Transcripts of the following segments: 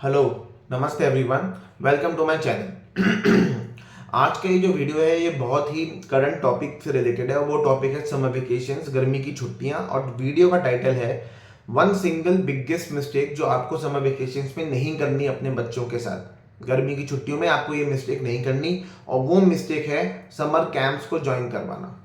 Hello, नमस्ते everyone, welcome to my channel. आज का ये जो वीडियो है ये बहुत ही करंट टॉपिक से रिलेटेड है और वो टॉपिक है समर वेकेशंस, गर्मी की छुट्टियां। और वीडियो का टाइटल है वन सिंगल बिगेस्ट मिस्टेक जो आपको समर वेकेशंस में नहीं करनी अपने बच्चों के साथ। गर्मी की छुट्टियों में आपको ये मिस्टेक नहीं करनी और वो मिस्टेक है समर कैंप्स को ज्वाइन करवाना।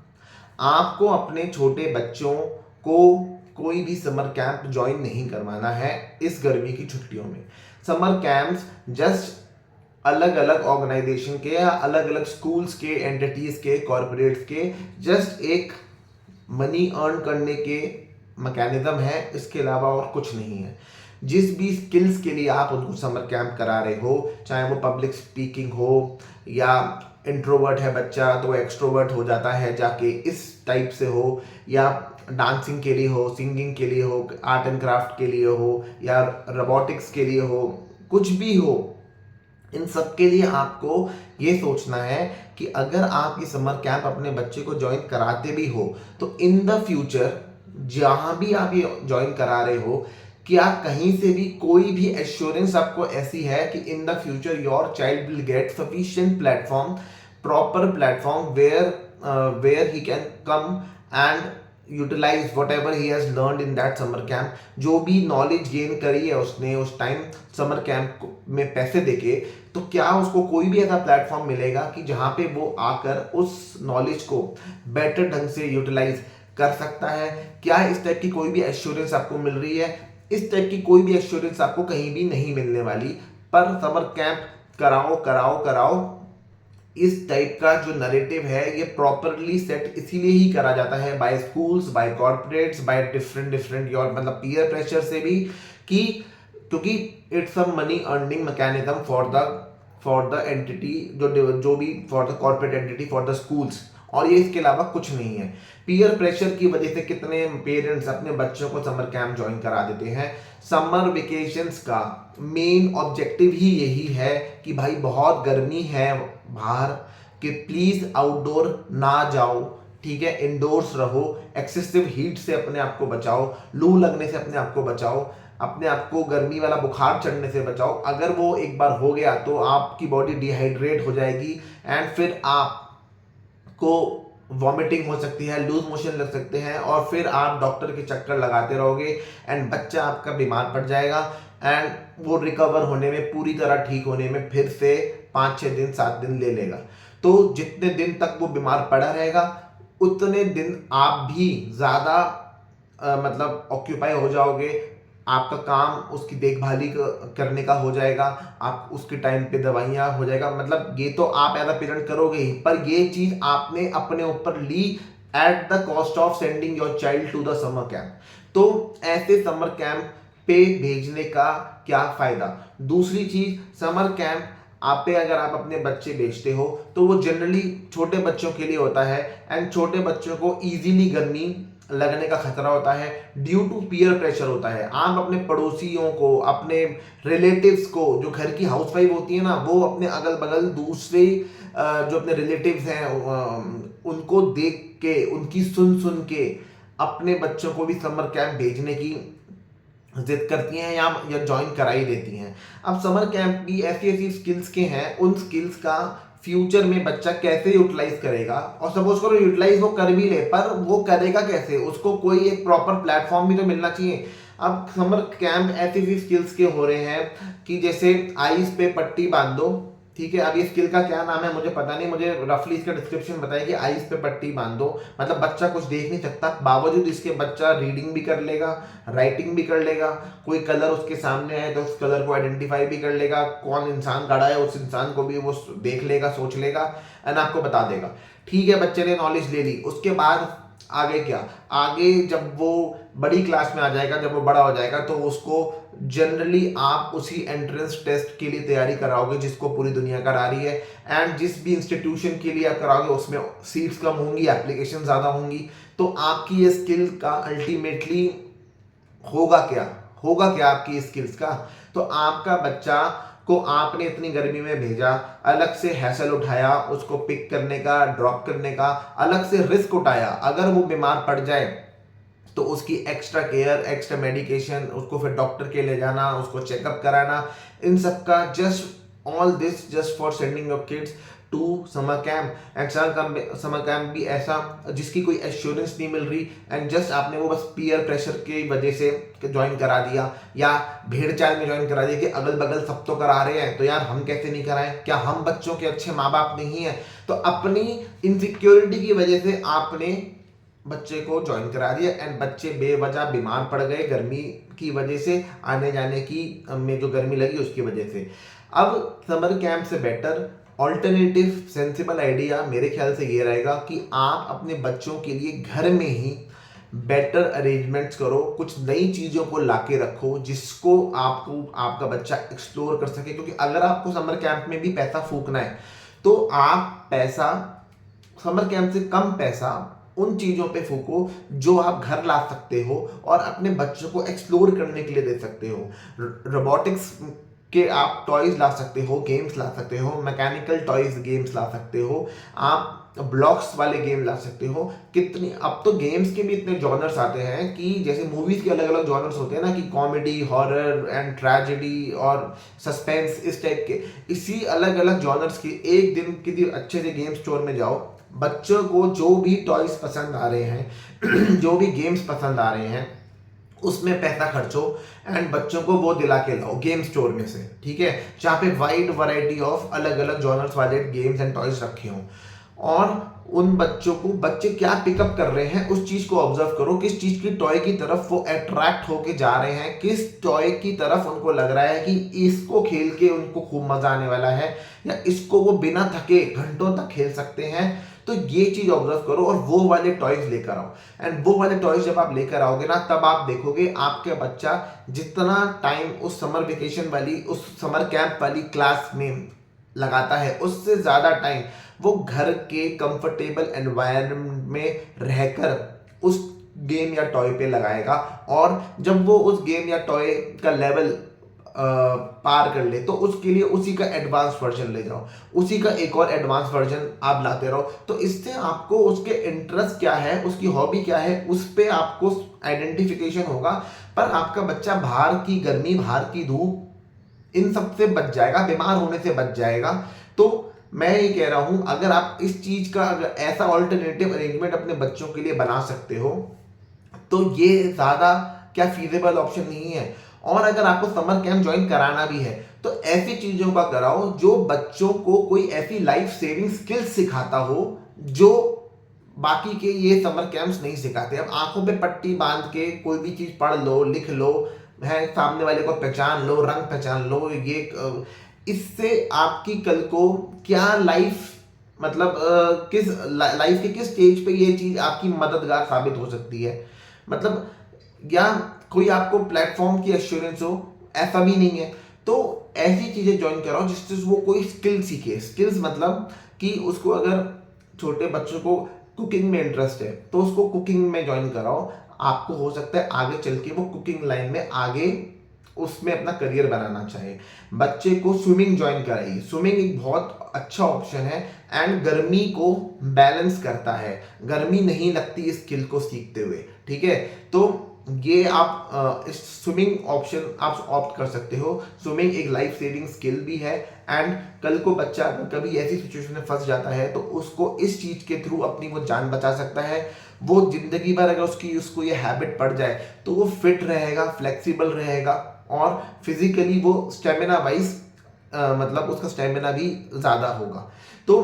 आपको अपने छोटे बच्चों को कोई भी समर कैंप ज्वाइन नहीं करवाना है इस गर्मी की छुट्टियों में। समर कैंप्स जस्ट अलग अलग ऑर्गेनाइजेशन के या अलग अलग स्कूल्स के, एंटिटीज के, कॉरपोरेट्स के जस्ट एक मनी अर्न करने के मैकेनिज्म है, इसके अलावा और कुछ नहीं है। जिस भी स्किल्स के लिए आप उनको समर कैंप करा रहे हो, चाहे वो पब्लिक स्पीकिंग हो या इंट्रोवर्ट है बच्चा तो एक्सट्रोवर्ट हो जाता है जाके, इस टाइप से हो, या डांसिंग के लिए हो, सिंगिंग के लिए हो, आर्ट एंड क्राफ्ट के लिए हो या रोबोटिक्स के लिए हो, कुछ भी हो, इन सब के लिए आपको ये सोचना है कि अगर आप ये समर कैंप अपने बच्चे को ज्वाइन कराते भी हो तो इन द फ्यूचर जहां भी आप ये ज्वाइन करा रहे हो, क्या कहीं से भी कोई भी एश्योरेंस आपको ऐसी है कि in the future your child will get sufficient platform, proper platform where he can come and utilize whatever he has learned in that summer camp. जो भी नॉलेज गेन करी है उसने उस टाइम समर कैंप में पैसे देके, तो क्या उसको कोई भी ऐसा प्लेटफॉर्म मिलेगा कि जहां पे वो आकर उस नॉलेज को बेटर ढंग से यूटिलाइज कर सकता है? क्या इस टाइप की कोई भी एश्योरेंस आपको मिल रही है? इस टाइप की कोई भी एश्योरेंस आपको कहीं भी नहीं मिलने वाली। पर समर कैंप कराओ कराओ कराओ, इस टाइप का जो नरेटिव है ये प्रॉपरली सेट इसीलिए ही करा जाता है by schools, by corporates, by different different your मतलब पीयर प्रेशर से भी, कि क्योंकि it's a money earning mechanism for the entity, जो भी for the corporate entity, for the schools, और ये इसके अलावा कुछ नहीं है। पीयर प्रेशर की वजह से कितने पेरेंट्स अपने बच्चों को समर कैंप ज्वाइन करा देते हैं। समर वेकेशंस का मेन ऑब्जेक्टिव ही यही है कि भाई बहुत गर्मी है बाहर, कि प्लीज आउटडोर ना जाओ, ठीक है, इंडोर्स रहो, एक्सेसिव हीट से अपने आप को बचाओ, लू लगने से अपने आप को बचाओ, अपने आप को गर्मी वाला बुखार चढ़ने से बचाओ। अगर वो एक बार हो गया तो आपकी बॉडी डिहाइड्रेट हो जाएगी एंड फिर आपको वॉमिटिंग हो सकती है, लूज मोशन लग सकते हैं और फिर आप डॉक्टर के चक्कर लगाते रहोगे एंड बच्चा आपका बीमार पड़ जाएगा एंड वो रिकवर होने में, पूरी तरह ठीक होने में फिर से 5-6 दिन 7 दिन ले लेगा। तो जितने दिन तक वो बीमार पड़ा रहेगा उतने दिन आप भी ज़्यादा मतलब ऑक्यूपाई हो जाओगे, आपका काम उसकी देखभाली करने का हो जाएगा, आप उसके टाइम पे दवाइयाँ हो जाएगा। मतलब ये तो आप एज अ पेरेंट करोगे ही, पर ये चीज़ आपने अपने ऊपर ली at the cost of sending your child to the summer camp. तो ऐसे समर कैंप पे भेजने का क्या फायदा? दूसरी चीज, समर कैंप आप पे अगर आप अपने बच्चे भेजते हो तो वो जनरली छोटे बच्चों के लिए होता है एंड छोटे बच्चों को इजीली गर्मी लगने का खतरा होता है, ड्यू टू पीयर प्रेशर होता है। आप अपने पड़ोसियों को, अपने रिलेटिव्स को, जो घर की हाउसवाइफ होती है ना, वो अपने अगल बगल दूसरे जो अपने रिलेटिव्स हैं उनको देख के, उनकी सुन सुन के अपने बच्चों को भी समर कैंप भेजने की जिद करती हैं या ज्वाइन करा ही देती हैं। अब समर कैंप भी ऐसी ऐसी स्किल्स के हैं, उन स्किल्स का फ्यूचर में बच्चा कैसे यूटिलाइज करेगा, और सपोज करो यूटिलाइज वो कर भी ले, पर वो करेगा कैसे? उसको कोई एक प्रॉपर प्लेटफॉर्म भी तो मिलना चाहिए। अब समर कैंप ऐसी ऐसी स्किल्स के हो रहे हैं कि जैसे आईज पे पट्टी बांध दो, ठीक है। अब ये स्किल का क्या नाम है मुझे पता नहीं, मुझे रफली इसका डिस्क्रिप्शन बताइए कि आईज पे पट्टी बांध दो, मतलब बच्चा कुछ देख नहीं सकता, बावजूद इसके बच्चा रीडिंग भी कर लेगा, राइटिंग भी कर लेगा, कोई कलर उसके सामने है तो उस कलर को आइडेंटिफाई भी कर लेगा, कौन इंसान खड़ा है उस इंसान को भी वो देख लेगा, सोच लेगा एंड आपको बता देगा। ठीक है, बच्चे ने नॉलेज ले ली, उसके बाद आगे क्या? आगे जब वो बड़ी क्लास में आ जाएगा, जब वो बड़ा हो जाएगा, तो उसको जनरली आप उसी एंट्रेंस टेस्ट के लिए तैयारी कराओगे जिसको पूरी दुनिया करा रही है, एंड जिस भी इंस्टीट्यूशन के लिए आप कराओगे उसमें सीट्स कम होंगी, एप्लीकेशन ज़्यादा होंगी। तो आपकी ये स्किल का अल्टीमेटली होगा क्या? होगा क्या आपकी स्किल्स का? तो आपका बच्चा को आपने इतनी गर्मी में भेजा, अलग से हैसल उठाया उसको पिक करने का, ड्रॉप करने का, अलग से रिस्क उठाया, अगर वो बीमार पड़ जाए तो उसकी एक्स्ट्रा केयर, एक्स्ट्रा मेडिकेशन, उसको फिर डॉक्टर के ले जाना, उसको चेकअप कराना, इन सब का just all this just for sending your kids to summer camp. And summer camp भी ऐसा जिसकी कोई एश्योरेंस नहीं मिल रही, एंड जस्ट आपने वो बस पीयर प्रेशर की वजह से ज्वाइन करा दिया या भेड़ चाल में ज्वाइन करा दिया कि अगल बगल सब तो करा रहे हैं तो यार हम कैसे नहीं कराएं, क्या हम बच्चों के अच्छे माँ बाप नहीं है। तो अपनी इनसिक्योरिटी की वजह से आपने बच्चे को ज्वाइन करा दिया एंड बच्चे बेवजह बीमार पड़ गए गर्मी की वजह से, आने जाने की में जो गर्मी लगी उसकी वजह से। अब समर कैंप से बेटर ऑल्टरनेटिव सेंसिबल आइडिया मेरे ख्याल से ये रहेगा कि आप अपने बच्चों के लिए घर में ही बेटर अरेंजमेंट्स करो, कुछ नई चीज़ों को लाके रखो जिसको आपको आपका बच्चा एक्सप्लोर कर सके। क्योंकि अगर आपको समर कैंप में भी पैसा फूकना है तो आप पैसा समर कैंप से कम पैसा उन चीज़ों पे फूको जो आप घर ला सकते हो और अपने बच्चों को एक्सप्लोर करने के लिए दे सकते हो। रोबोटिक्स के आप टॉयज ला सकते हो, गेम्स ला सकते हो, मैकेनिकल टॉयज गेम्स ला सकते हो, आप ब्लॉक्स वाले गेम ला सकते हो। कितनी अब तो गेम्स के भी इतने जॉनर्स आते हैं कि जैसे मूवीज के अलग अलग जॉनर्स होते हैं ना, कि कॉमेडी, हॉरर एंड ट्रेजेडी और सस्पेंस, इस टाइप के इसी अलग अलग जॉनर्स की एक दिन किसी अच्छे से गेम स्टोर में जाओ, बच्चों को जो भी टॉयज पसंद आ रहे हैं जो भी गेम्स पसंद आ रहे हैं उसमें पैसा खर्चो एंड बच्चों को वो दिला के लाओ गेम स्टोर में से, ठीक है, जहाँ पे वाइड वैरायटी ऑफ अलग अलग जॉनर्स वाले गेम्स एंड टॉयज रखे हों। और उन बच्चों को बच्चे क्या पिकअप कर रहे हैं उस चीज को ऑब्जर्व करो, किस चीज की टॉय की तरफ वो अट्रैक्ट होके जा रहे हैं, किस टॉय की तरफ उनको लग रहा है कि इसको खेल के उनको खूब मजा आने वाला है या इसको वो बिना थके घंटों तक खेल सकते हैं। तो ये चीज ऑब्जर्व करो और वो वाले टॉयज लेकर आओ। एंड वो वाले टॉयज जब आप लेकर आओगे ना, तब आप देखोगे आपके बच्चा जितना टाइम उस समर वेकेशन वाली, उस समर कैंप वाली क्लास में लगाता है उससे ज्यादा टाइम वो घर के कंफर्टेबल एनवायरनमेंट में रहकर उस गेम या टॉय पे लगाएगा। और जब वो उस गेम या टॉय का लेवल पार कर ले तो उसके लिए उसी का एडवांस वर्जन ले जाओ, उसी का एक और एडवांस वर्जन आप लाते रहो। तो इससे आपको उसके इंटरेस्ट क्या है, उसकी हॉबी क्या है, उस पर आपको आइडेंटिफिकेशन होगा। पर आपका बच्चा बाहर की गर्मी, बाहर की धूप, इन सब से बच जाएगा, बीमार होने से बच जाएगा। तो मैं ये कह रहा हूं, अगर आप इस चीज का अगर ऐसा ऑल्टरनेटिव अरेंजमेंट अपने बच्चों के लिए बना सकते हो तो ये ज्यादा क्या फीजेबल ऑप्शन नहीं है। और अगर आपको समर कैंप ज्वाइन कराना भी है तो ऐसी चीजों का कराओ जो बच्चों को कोई ऐसी लाइफ सेविंग स्किल्स सिखाता हो जो बाकी के ये समर कैंप्स नहीं सिखाते। अब आंखों पे पट्टी बांध के कोई भी चीज पढ़ लो, लिख लो, है, सामने वाले को पहचान लो, रंग पहचान लो, ये इससे आपकी कल को क्या लाइफ, मतलब किस लाइफ के किस स्टेज पे ये चीज आपकी मददगार साबित हो सकती है। मतलब या कोई आपको प्लेटफॉर्म की एश्योरेंस हो, ऐसा भी नहीं है। तो ऐसी चीजें ज्वाइन कराओ जिससे वो कोई स्किल सीखे। स्किल्स मतलब कि उसको अगर छोटे बच्चों को कुकिंग में इंटरेस्ट है तो उसको कुकिंग में ज्वाइन कराओ। आपको हो सकता है आगे चल के वो कुकिंग लाइन में आगे उसमें अपना करियर बनाना चाहे। बच्चे को स्विमिंग ज्वाइन कराइए, स्विमिंग एक बहुत अच्छा ऑप्शन है एंड गर्मी को बैलेंस करता है, गर्मी नहीं लगती इस स्किल को सीखते हुए, ठीक है। तो ये आप इस स्विमिंग ऑप्शन आप ऑप्ट कर सकते हो। स्विमिंग एक लाइफ सेविंग स्किल भी है एंड कल को बच्चा अगर कभी ऐसी सिचुएशन में फंस जाता है तो उसको इस चीज के थ्रू अपनी वो जान बचा सकता है। वो जिंदगी भर अगर उसको ये हैबिट पड़ जाए तो वो फिट रहेगा, फ्लेक्सिबल रहेगा और फिजिकली वो स्टेमिना वाइज मतलब उसका स्टेमिना भी ज़्यादा होगा। तो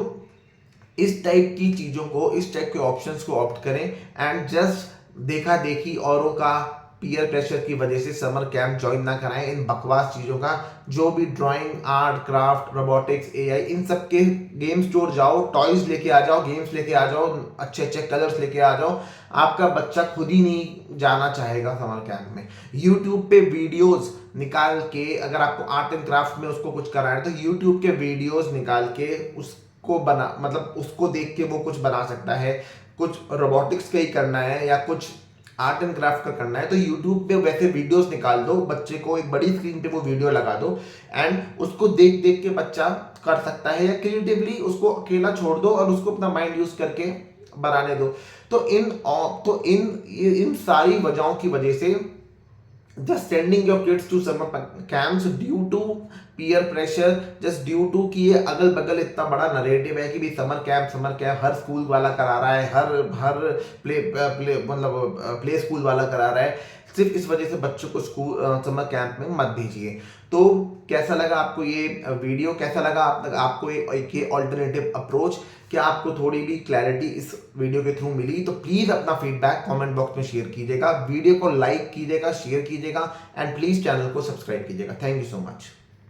इस टाइप की चीज़ों को, इस टाइप के ऑप्शंस को ऑप्ट करें एंड जस्ट देखा देखी औरों का पीयर प्रेशर की वजह से समर कैंप ज्वाइन ना कराएं इन बकवास चीज़ों का। जो भी drawing, art, craft, robotics, AI, इन सब के गेम स्टोर जाओ, टॉयज लेके आ जाओ, गेम्स लेके आ जाओ, अच्छे अच्छे कलर्स लेके आ जाओ। आपका बच्चा खुद ही नहीं जाना चाहेगा समर कैंप में। यूट्यूब पे वीडियोस निकाल के, अगर आपको आर्ट एंड क्राफ्ट में उसको कुछ कराना है तो यूट्यूब के वीडियोस निकाल के उसको बना, मतलब उसको देख के वो कुछ बना सकता है। कुछ रोबोटिक्स का ही करना है या कुछ आर्ट एंड क्राफ्ट का करना है तो यूट्यूब पे वैसे वीडियोस निकाल दो, बच्चे को एक बड़ी स्क्रीन पे वो वीडियो लगा दो एंड उसको देख देख के बच्चा कर सकता है। या क्रिएटिवली उसको अकेला छोड़ दो और उसको अपना माइंड यूज करके बनाने दो। तो इन सारी वजहों की वजह से just sending your kids to summer camps due to peer pressure, just due to कि ये अगल बगल इतना बड़ा नरेटिव है कि भी समर कैंप हर स्कूल वाला करा रहा है, हर प्ले स्कूल वाला करा रहा है, सिर्फ इस वजह से बच्चों को स्कूल समर कैंप में मत भेजिए। तो कैसा लगा आपको ये वीडियो, कैसा लगा आपको ये ऑल्टरनेटिव अप्रोच? क्या आपको थोड़ी भी क्लैरिटी इस वीडियो के थ्रू मिली? तो प्लीज अपना फीडबैक कमेंट बॉक्स में शेयर कीजिएगा, वीडियो को लाइक कीजिएगा, शेयर कीजिएगा एंड प्लीज चैनल को सब्सक्राइब कीजिएगा। Thank you so much.